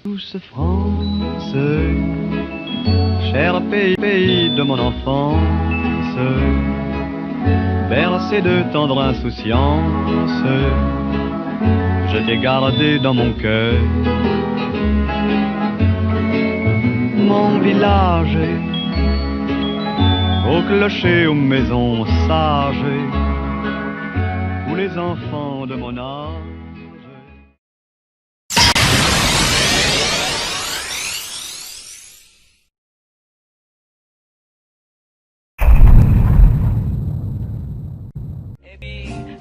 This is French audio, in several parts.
Douce France, cher pays de mon enfance, bercé de tendre insouciance, je t'ai gardé dans mon cœur. Mon village, au clocher, aux maisons sages, où les enfants de mon âge.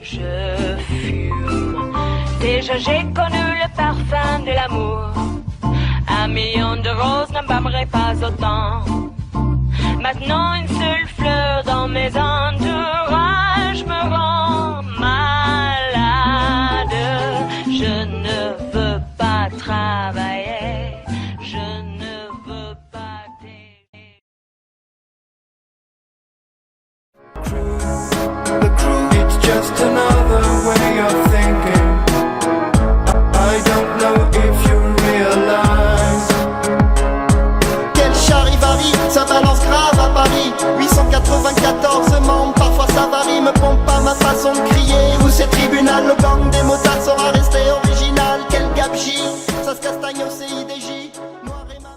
Je fume. Déjà j'ai connu le parfum de l'amour. 1 million de roses n'embâmerait pas autant. Maintenant une seule fleur dans mes entourages me rend malade. Je ne veux pas travailler. Je ne veux pas t'aimer. Just another way of thinking. I don't know if you realize. Quel charivari, ça balance grave à Paris. 894 membres, parfois ça varie. Me pompe pas ma façon de crier. Où c'est tribunal, le gang des motards sera resté original. Quel gabegie, ça se castagne au CIDJ. Noir et ma...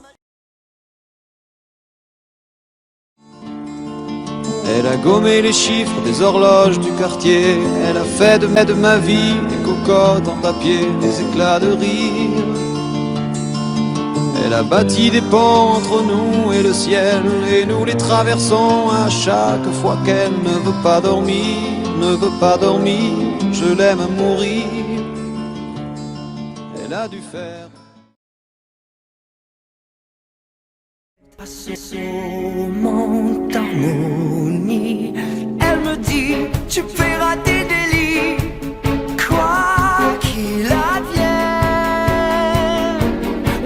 Elle a gommé les chiffres des horloges du quartier. Elle a fait de ma vie des cocottes en papier, des éclats de rire. Elle a bâti des ponts entre nous et le ciel, et nous les traversons à chaque fois qu'elle ne veut pas dormir, ne veut pas dormir. Je l'aime à mourir. Elle a dû faire. Assommante harmonie, elle me dit tu fais rater des lits, quoi qu'il advienne,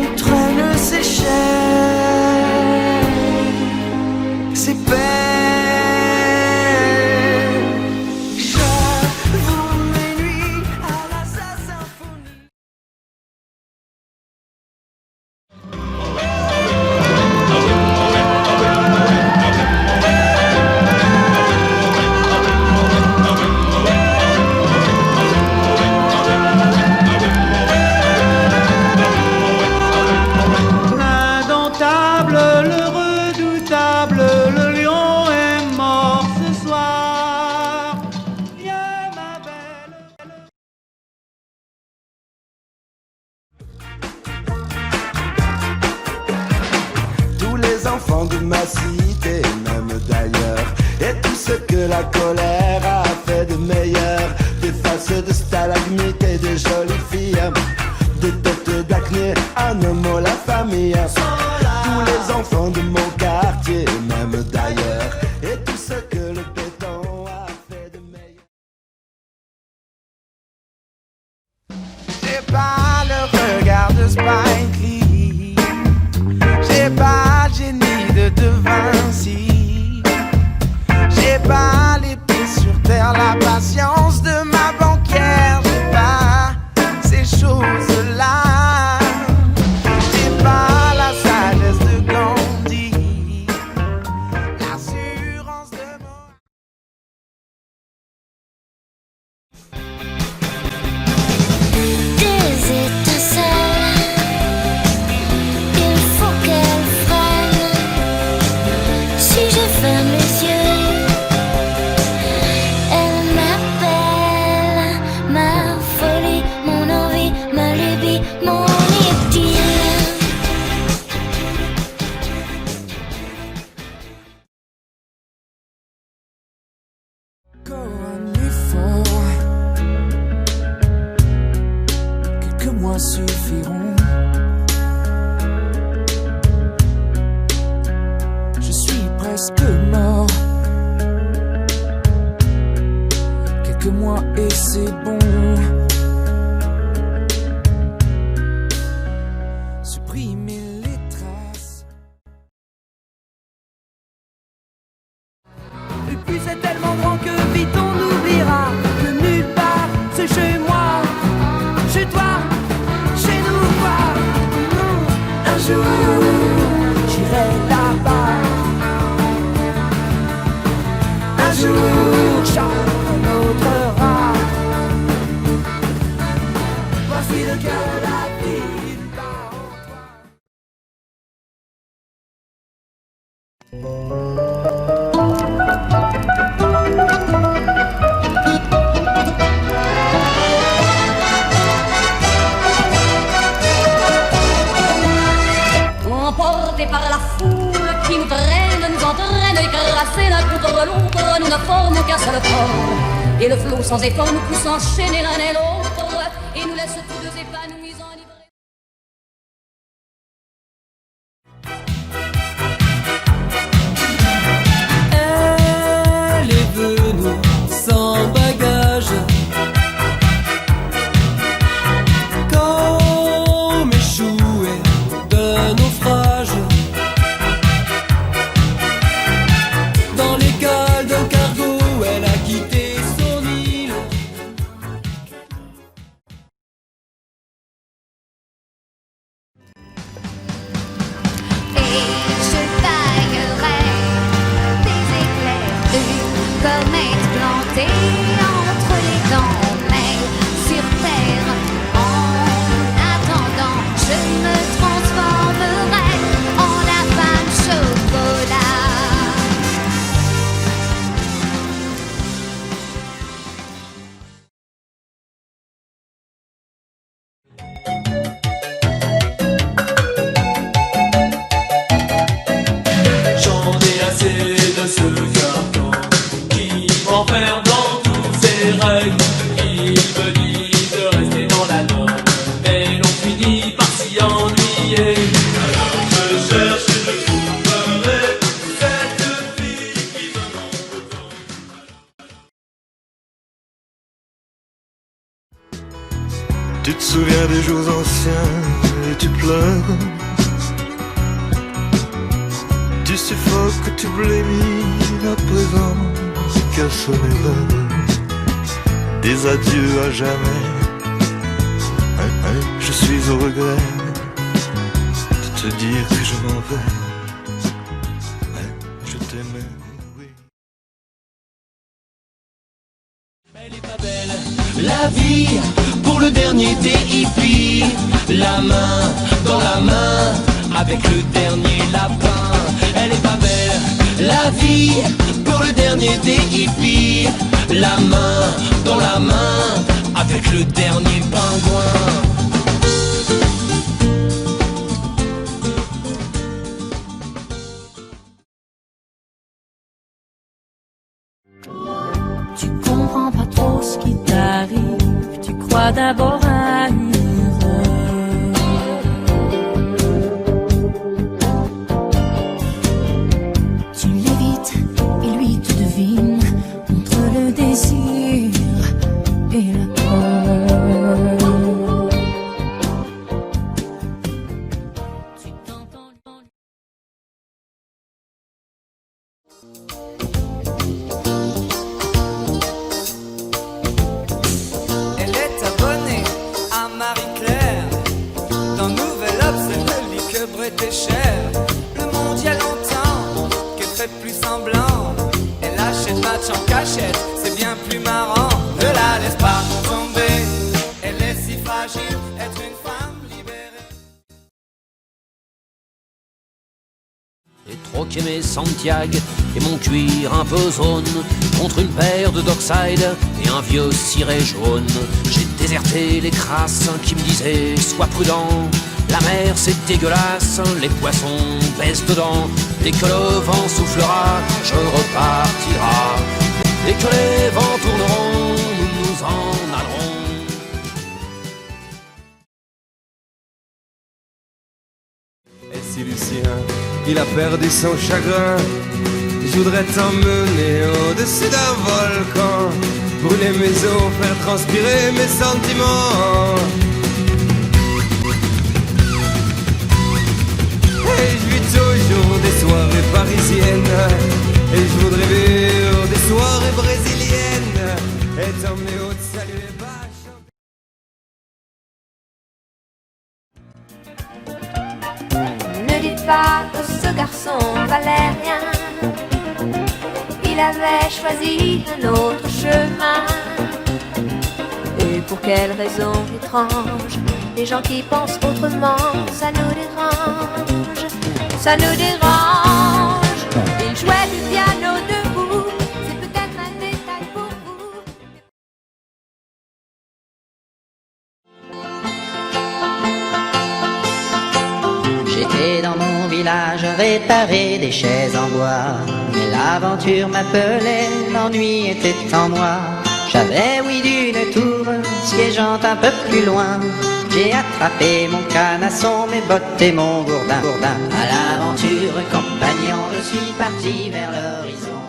on traîne ses chaînes, ses peines. J'avoue mes nuits à la symphonie. Enfants de ma cité, même d'ailleurs, et tout ce que la colère a fait de meilleur, des faces de stalagmites et de jolies filles, des têtes d'acné, un homme, la famille, tous les enfants de mon quartier, même d'ailleurs, et tout ce que le béton a fait de meilleur. J'ai pas le regard de Spike Lee, j'ai pas le génie de Vinci, j'ai pas les pieds sur terre, la patience de ma banquière, j'ai pas ces choses-là, j'ai pas la sagesse de Gandhi, l'assurance de mon... Des étincelles, il faut qu'elles freinent. Si je ferme les yeux, elle m'appelle. Ma folie, mon envie, ma lubie, mon idylle. Encore un effort, quelques mois suffiront. Je suis presque mort, quelques mois et c'est bon. Supprimer les traces. Et puis c'est tellement grand que vite on oubliera que nulle part c'est chez moi, chez toi, chez nous quoi. jour, j'irai là-bas. Un jour, chacun notre rat. Voici le cœur de la ville bat en toi. Emportés par la foule qui nous traîne, nous entraîne, écrasés l'un contre l'autre, nous ne formons qu'un seul corps. Et le flot sans effort nous pousse enchaîner l'un et l'autre, et nous laisse tous deux épanouis, enivrés. Elle est venue sans bagage, comme échouée d'un naufrage, dans les cales d'un cargo, elle a quitté son île. Et je taillerai des éclairs, une comète plantée entre les dents. Mais sur terre, en attendant, je me transformerai en la femme chocolat. J'en ai assez de ce carton qui m'enferme dans tous ces règles. Il me dit de rester dans la norme, mais l'on finit par s'y ennuyer. Alors je cherche et je trouverai cette fille qui me manque tant. Tu te souviens des jours anciens et tu pleures. Tu suffoques, tu blémis à présent qu'à son erreur. Des adieux à jamais. Je suis au regret de te dire que je m'en vais. Je t'aimais, oui. Elle est pas belle, la vie, pour le dernier des hippies. La main dans la main, avec le dernier lapin. Elle est pas belle, la vie, pour le dernier des hippies. La main dans la main, avec le dernier pingouin. Tu comprends pas trop ce qui t'arrive, tu crois d'abord à une erreur. Tu l'évites et lui tu devines entre le désir et la peur. Tu t'entends. Elle est abonnée à Marie-Claire. Dans Nouvel Obs, elle ne lit que Bret et Cher. Le monde y a longtemps qu'elle fait plus semblant. Elle achète match en cachette, c'est bien plus marrant. Ne la laisse pas tomber, elle est si fragile, être une femme libérée. Et troquer mes Santiago et mon cuir un peu zone contre une paire de Dockside et un vieux ciré jaune. J'ai déserté les crasses qui me disaient sois prudent, la mer c'est dégueulasse, les poissons baissent dedans. Dès que le vent soufflera, je repartira. Dès que les vents tourneront, nous nous en allerons. Et si Lucien, il a perdu son chagrin, je voudrais t'emmener au-dessus d'un volcan, brûler mes os, faire transpirer mes sentiments. Et je vis toujours des soirées parisiennes, et je voudrais vivre des soirées brésiliennes, et t'emmener au salut les vaches. pas que ce garçon valait rien. Il avait choisi un autre chemin. Et pour quelle raison étrange, les gens qui pensent autrement, ça nous dérange, ça nous dérange. Il jouait du piano debout, c'est peut-être un détail pour vous. J'étais dans mon village réparer des chaises en bois, mais l'aventure m'appelait, l'ennui était en moi. J'avais oui d'une tour, siégeant un peu plus loin. J'ai attrapé mon canasson, mes bottes et mon gourdin. À l'aventure, compagnon, je suis parti vers l'horizon.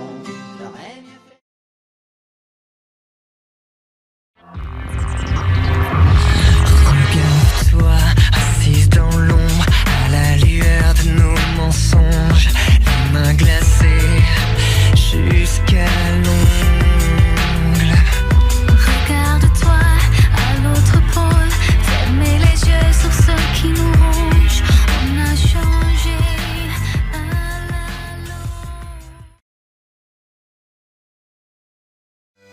Regarde-toi, assise dans l'ombre, à la lueur de nos mensonges, les mains glacées jusqu'à l'ongle. Regarde-toi à l'autre pôle, fermez les yeux sur ce qui nous ronge. On a changé un à l'autre.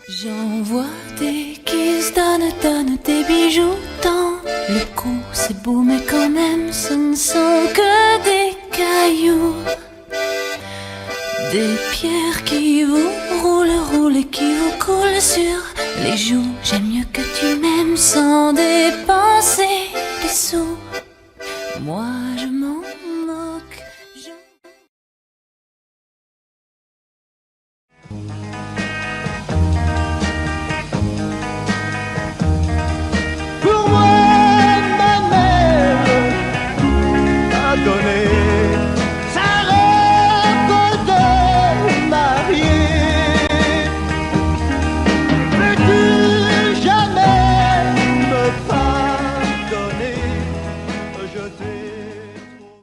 J'envoie des kisses, donne des bijoux dans le cou. C'est beau mais quand même ce ne sont que des cailloux. Des pierres qui vous roulent et qui vous coulent sur les joues. J'aime mieux que tu m'aimes sans dépenser des sous. Moi je m'en moque. Pour moi, ma mère m'a donné sa robe de mariée. Peux-tu jamais me pardonner? Je t'ai trop...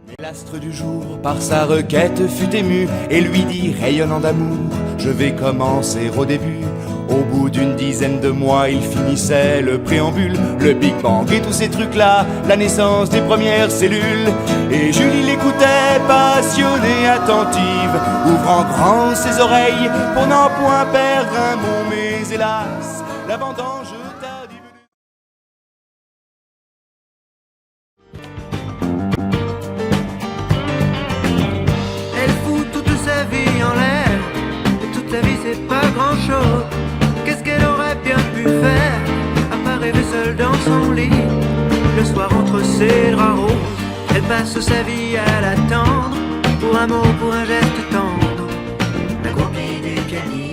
Mais l'astre du jour, par sa requête, fut ému et lui dit, rayonnant d'amour, je vais commencer au début. Au bout d'une dizaine de mois, il finissait le préambule, le Big Bang et tous ces trucs-là, la naissance des premières cellules. Et Julie l'écoutait, passionnée, attentive, ouvrant grand ses oreilles pour n'en point perdre un mot. Mais hélas, la vendange tardive... Elle fout toute sa vie en l'air, et toute sa vie c'est pas grand chose. Qu'est-ce qu'elle aurait bien pu faire, à part rêver seule dans son lit, le soir entre ses draps roses. Elle passe sa vie à l'attendre, pour un mot, pour un geste tendre, la compagnie des pianistes.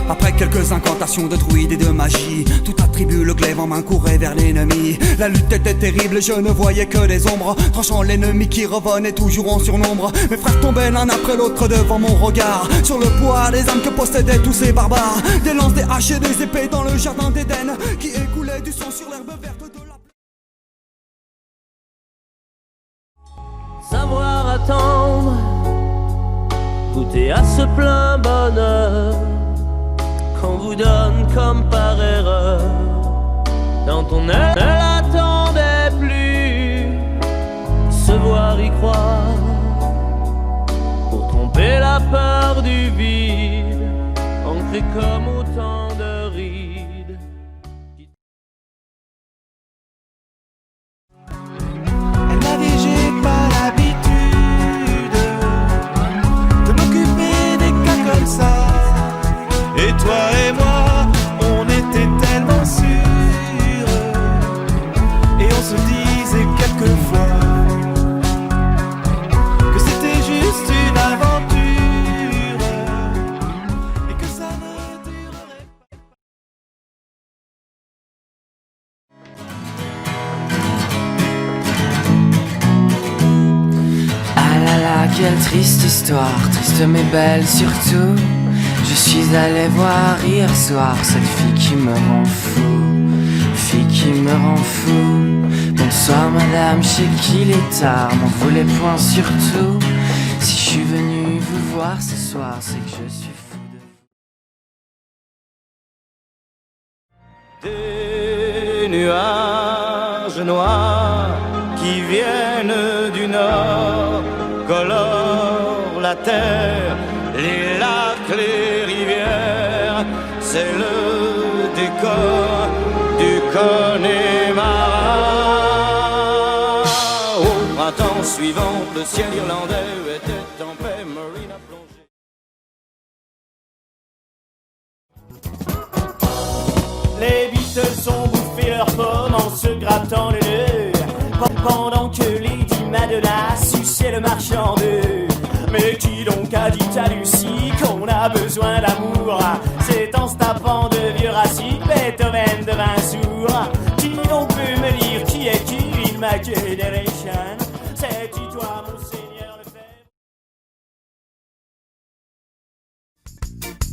Après quelques incantations de druides et de magie, tout attribut le glaive en main courait vers l'ennemi. La lutte était terrible, je ne voyais que des ombres, tranchant l'ennemi qui revenait toujours en surnombre. Mes frères tombaient l'un après l'autre devant mon regard, sur le poids des âmes que possédaient tous ces barbares. Des lances, des haches et des épées dans le jardin d'Éden, qui écoulait du sang sur l'herbe verte de la... Savoir attendre, goûter à ce plein bonheur qu'on vous donne comme par erreur. Quand on ne l'attendait plus, se voir y croire, pour tromper la peur du vide, ancré comme autant de rides. Elle m'a dit j'ai pas l'habitude de m'occuper des cas comme ça. Et toi et moi, on était tellement sûrs, et on se disait quelquefois que c'était juste une aventure, et que ça ne durerait pas. Ah là là, quelle triste histoire, triste mais belle surtout. Je suis allé voir hier soir cette fille qui me rend fou, fille qui me rend fou. Bonsoir madame, je sais qu'il est tard, m'en voulez point surtout. Si je suis venu vous voir voir ce soir, c'est que je suis fou de... Des nuages noirs qui viennent du nord colorent la terre, les lacs, les rivières. C'est le décor du Connemara. Au printemps suivant, le ciel irlandais était en paix. Marine a plongé. Les Beatles ont bouffé leurs pommes en se grattant les deux, pendant que Lady Madonna suçait le marchand d'œufs. Mais qui donc a dit à Lucie qu'on a besoin d'amour? C'est en se tapant de vieux racines, Beethoven devint sourd. Qui donc peut me dire qui est qui in my generation? C'est-tu toi, monseigneur Lefebvre?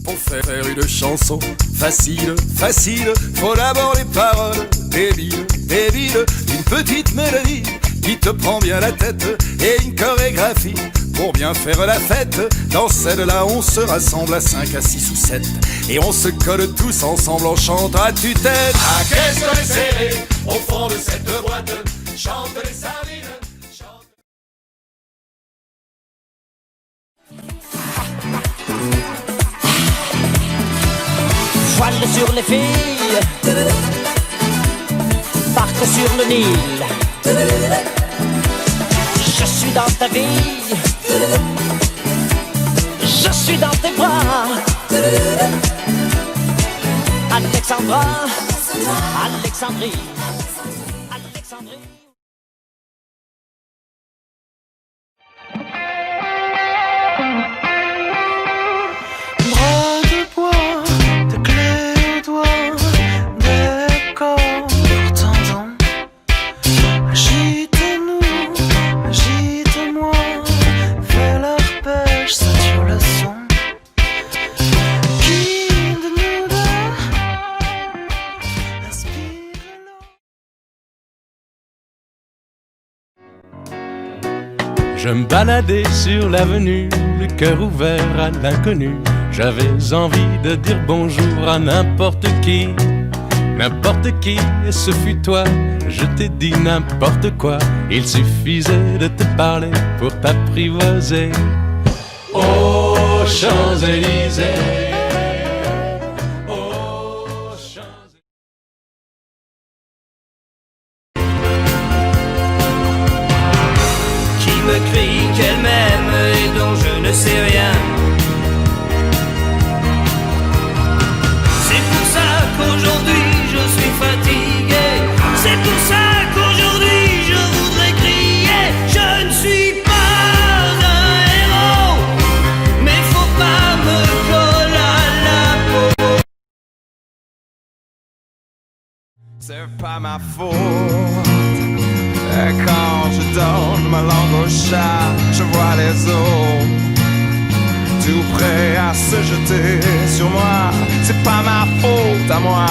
Pour faire une chanson facile, facile, faut d'abord les paroles débiles, débiles, une petite mélodie qui te prend bien la tête et une chorégraphie pour bien faire la fête. Dans celle-là, on se rassemble à 5, à 6 ou 7 et on se colle tous ensemble, on chante à tue-tête. Ah, qu'est-ce qu'on est serré au fond de cette boîte, chante les sardines. Voile sur les filles, barque sur le Nil. Je suis dans ta vie, je suis dans tes bras. Alexandra, Alexandrie, Alexandrie. Je me baladais sur l'avenue, le cœur ouvert à l'inconnu. J'avais envie de dire bonjour à n'importe qui, et ce fut toi. Je t'ai dit n'importe quoi, il suffisait de te parler pour t'apprivoiser. Aux Champs-Élysées. Me crie qu'elle m'aime et dont je ne sais rien. C'est pour ça qu'aujourd'hui je suis fatigué. C'est pour ça qu'aujourd'hui je voudrais crier. Je ne suis pas un héros, mais faut pas me coller à la peau. C'est pas ma faute. Et quand je donne ma langue au chat, je vois les eaux tout prêts à se jeter sur moi. C'est pas ma faute à moi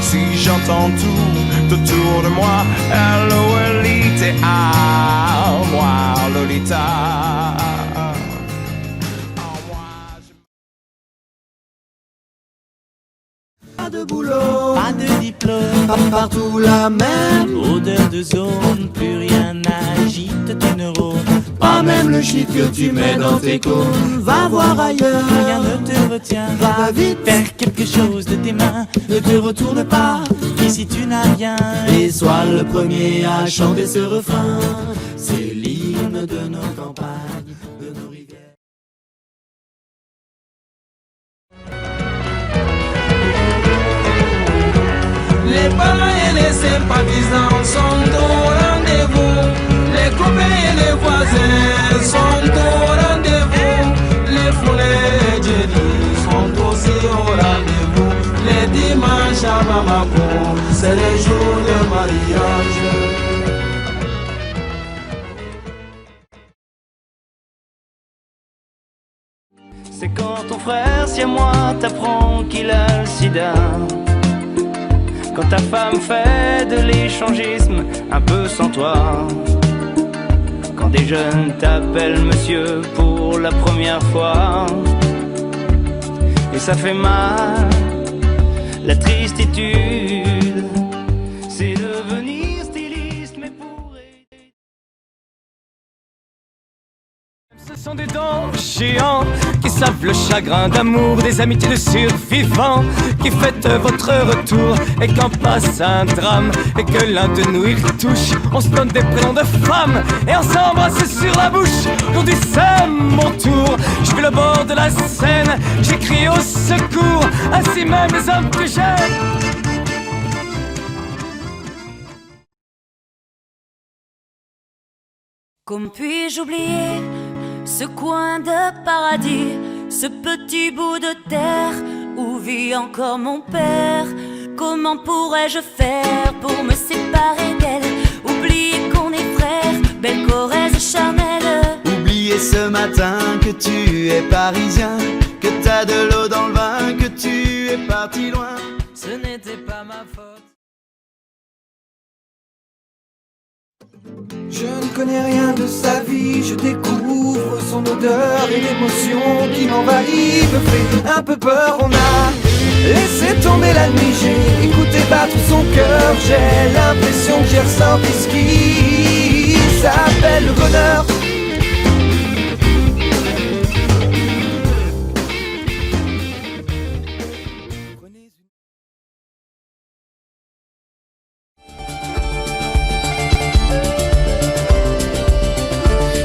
si j'entends tout autour de moi. L-O-L-I-T-A, moi Lolita. Pas de boulot, pas de diplôme, pas partout la même odeur de zone, plus rien n'agite tes neurones. Pas même le shit que tu mets dans tes cônes. Va voir ailleurs, rien ne te retient. Va vite, faire quelque chose de tes mains. ne te retourne pas, Ici tu n'as rien. et sois le premier à chanter ce refrain. C'est l'hymne de nos campagnes, de nos rivières. Les parents et les sympathisants sont au rendez-vous. Les copains et les voisins sont au rendez-vous. Les foulées et Jerry sont aussi au rendez-vous. Les dimanches à Bamako, c'est les jours de mariage. C'est quand ton frère, si à moi, t'apprend qu'il a le sida. Quand ta femme fait de l'échangisme un peu sans toi. Quand des jeunes t'appellent monsieur pour la première fois. Et ça fait mal, la tristitude, c'est devenir styliste, mais pour aider. Ce sont des dents géants qui savent le chagrin d'amour, des amitiés de survivants qui fêtent votre retour. Et quand passe un drame et que l'un de nous y touche, on se donne des prénoms de femmes et on s'embrasse sur la bouche. On dit c'est mon tour, je fais le bord de la Seine, j'écris au secours, ainsi même les hommes que j'aime. Comme puis-je oublier ce coin de paradis, ce petit bout de terre où vit encore mon père? Comment pourrais-je faire pour me séparer d'elle? Oublier qu'on est frères, belle Corrèze charnelle. Oublier ce matin que tu es parisien, que t'as de l'eau dans le vin, que tu es parti loin. Ce n'était pas ma faute. Je ne connais rien de sa vie, je découvre son odeur et l'émotion qui m'envahit me fait un peu peur. On a laissé tomber la nuit, j'ai écouté battre son cœur, j'ai l'impression que j'ai ressenti ce qui s'appelle le bonheur.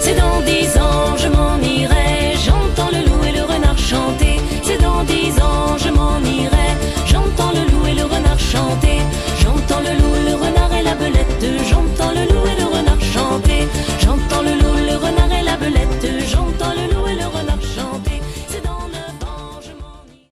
C'est dans 10 ans je m'en irai, j'entends le loup et le renard chanter. C'est dans 10 ans je m'en irai, j'entends le loup et le renard chanter. J'entends le loup, le renard et la belette, j'entends le loup et le renard chanter. J'entends le loup, le renard et la belette, j'entends le loup et le renard chanter. C'est dans 9 ans je m'en irai.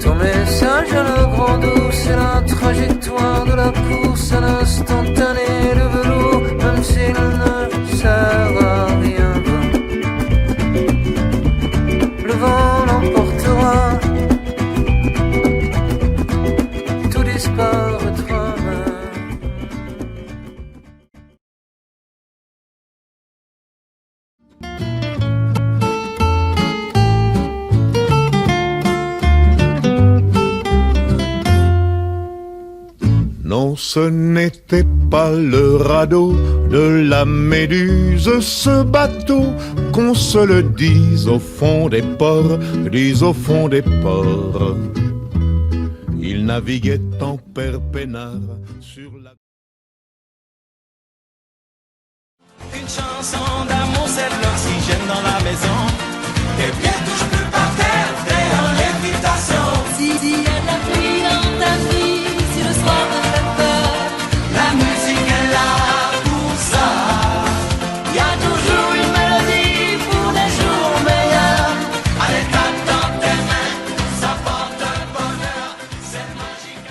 Ton message à la grande eau, c'est la trajectoire de la course à l'instantané de velours, même s'il ne sert à rien. Le vent l'emportera, tout disparaîtra même. Non, ce n'était pas le radeau de la Méduse, ce bateau, qu'on se le dise au fond des ports, dise au fond des ports. Il naviguait en père peinard sur la... Une chanson d'amour, c'est de l'oxygène dans la maison. Tes pieds touchent plus par terre, t'es en lévitation. Si y a de la pluie dans ta vie, si le soir te fait peur, La musique est là pour ça. y a toujours une mélodie pour les jours meilleurs. Allez, tape dans tes mains, ça porte un bonheur, c'est magique.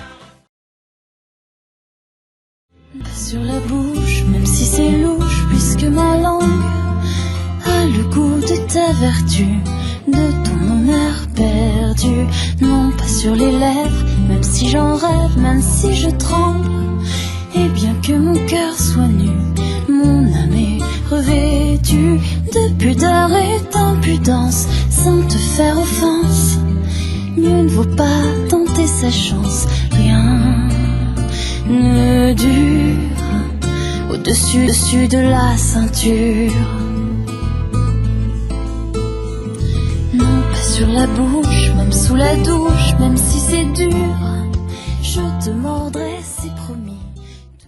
Sur la bouche, même si c'est louche, puisque ma langue a le goût de ta vertu, de ton honneur perdu. Non, pas sur les lèvres, même si j'en rêve, même si je tremble. Et bien que mon cœur soit nu, mon âme est revêtue de pudeur et d'impudence, sans te faire offense. Mieux ne vaut pas tenter sa chance, rien ne dure au-dessus de la ceinture. Non, pas sur la bouche, même sous la douche, même si c'est dur, je te mordrai, c'est promis.